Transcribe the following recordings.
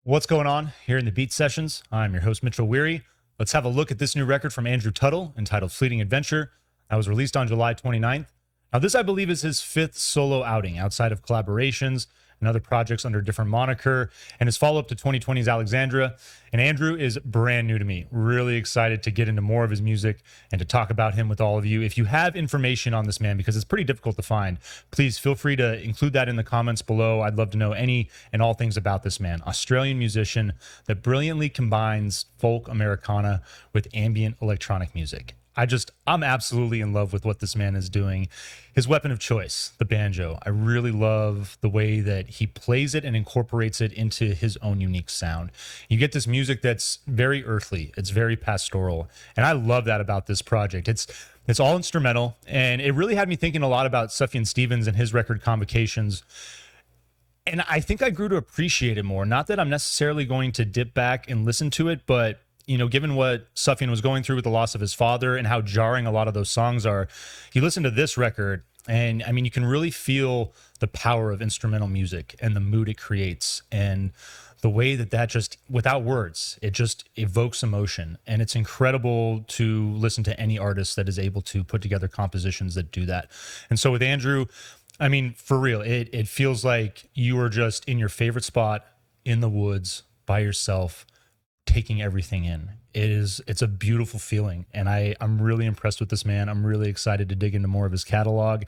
What's going on here in the Beat Sessions? I'm your host, Mitchell Weary. Let's have a look at this new record from Andrew Tuttle entitled Fleeting Adventure. That was released on July 29th. Now, this, I believe, is his fifth solo outing outside of collaborations and other projects under a different moniker, and his follow-up to 2020's Alexandria. And Andrew is brand new to me. Really excited to get into more of his music and to talk about him with all of you. If you have information on this man, because it's pretty difficult to find, please feel free to include that in the comments below. I'd love to know any and all things about this man. Australian musician that brilliantly combines folk Americana with ambient electronic music. I'm absolutely in love with what this man is doing. His weapon of choice, the banjo. I really love the way that he plays it and incorporates it into his own unique sound. You get this music that's very earthly. It's very pastoral. And I love that about this project. It's all instrumental, and it really had me thinking a lot about Sufjan Stevens and his record Convocations. And I think I grew to appreciate it more. Not that I'm necessarily going to dip back and listen to it, but given what Sufjan was going through with the loss of his father and how jarring a lot of those songs are, you listen to this record, and I mean, you can really feel the power of instrumental music and the mood it creates, and the way that just, without words, it just evokes emotion. And it's incredible to listen to any artist that is able to put together compositions that do that. And so with Andrew, I mean, for real, it feels like you are just in your favorite spot in the woods by yourself, taking everything in. It's a beautiful feeling, and I'm really impressed with this man. I'm really excited to dig into more of his catalog.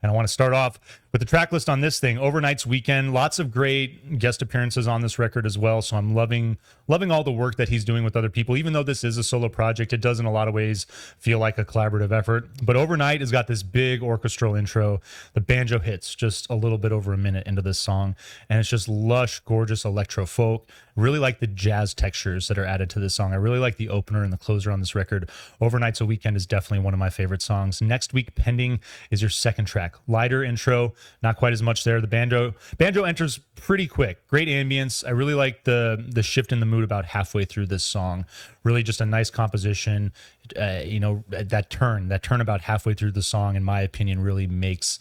And I want to start off with the track list on this thing. Overnight's Weekend, lots of great guest appearances on this record as well. So I'm loving all the work that he's doing with other people. Even though this is a solo project, it does in a lot of ways feel like a collaborative effort. But Overnight has got this big orchestral intro. The banjo hits just a little bit over a minute into this song, and it's just lush, gorgeous electro folk. Really like the jazz textures that are added to this song. I really like the opener and the closer on this record. Overnight's a Weekend is definitely one of my favorite songs. Next Week Pending is your second track. Lighter intro, not quite as much there. The banjo enters pretty quick. Great ambience. I really like the shift in the mood about halfway through this song. Really just a nice composition. That turn about halfway through the song, in my opinion, really makes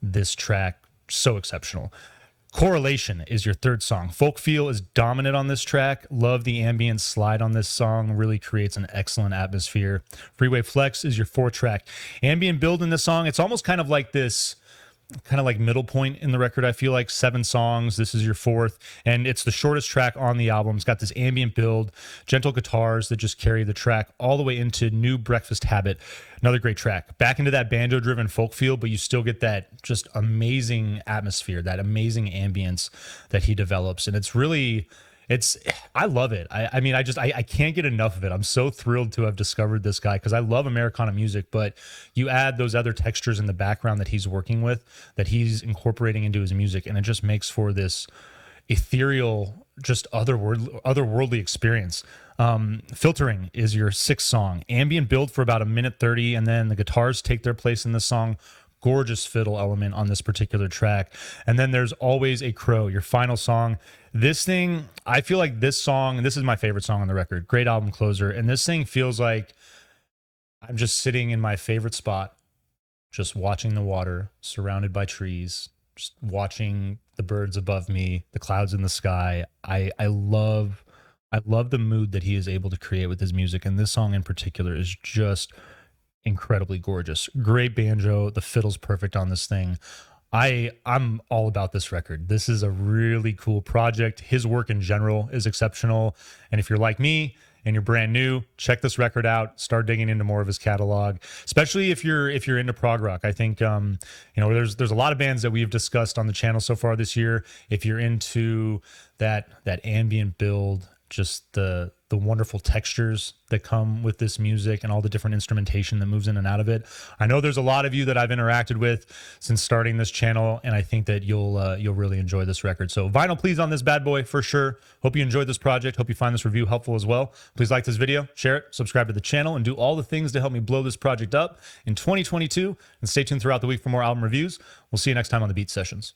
this track so exceptional. Correlation is your third song. Folk feel is dominant on this track. Love the ambient slide on this song. Really creates an excellent atmosphere. Freeway Flex is your fourth track. Ambient build in this song. It's almost kind of like middle point in the record. I feel like 7 songs. This is your fourth, and it's the shortest track on the album. It's got this ambient build, gentle guitars that just carry the track all the way into New Breakfast Habit. Another great track. Back into that banjo-driven folk feel, but you still get that just amazing atmosphere, that amazing ambience that he develops, and I love it. I can't get enough of it. I'm so thrilled to have discovered this guy, because I love Americana music, but you add those other textures in the background that he's working with, that he's incorporating into his music, and it just makes for this ethereal, just otherworldly experience. Filtering is your sixth song. Ambient build for about 1:30, and then the guitars take their place in the song. Gorgeous fiddle element on this particular track. And then there's Always a Crow, your final song. This thing, I feel like this song, this is my favorite song on the record. Great album closer. And this thing feels like I'm just sitting in my favorite spot, just watching the water, surrounded by trees, just watching the birds above me, the clouds in the sky. I love the mood that he is able to create with his music. And this song in particular is just incredibly gorgeous. Great banjo. The fiddle's perfect on this thing. I'm all about this record. This is a really cool project. His work in general is exceptional. And if you're like me and you're brand new, check this record out. Start digging into more of his catalog, especially if you're into prog rock. I think there's a lot of bands that we've discussed on the channel so far this year. If you're into that ambient build, just the wonderful textures that come with this music and all the different instrumentation that moves in and out of it. I know there's a lot of you that I've interacted with since starting this channel, and I think that you'll really enjoy this record. So vinyl please on this bad boy for sure. Hope you enjoyed this project. Hope you find this review helpful as well. Please like this video, share it, subscribe to the channel, and do all the things to help me blow this project up in 2022. And stay tuned throughout the week for more album reviews. We'll see you next time on the Beat Sessions.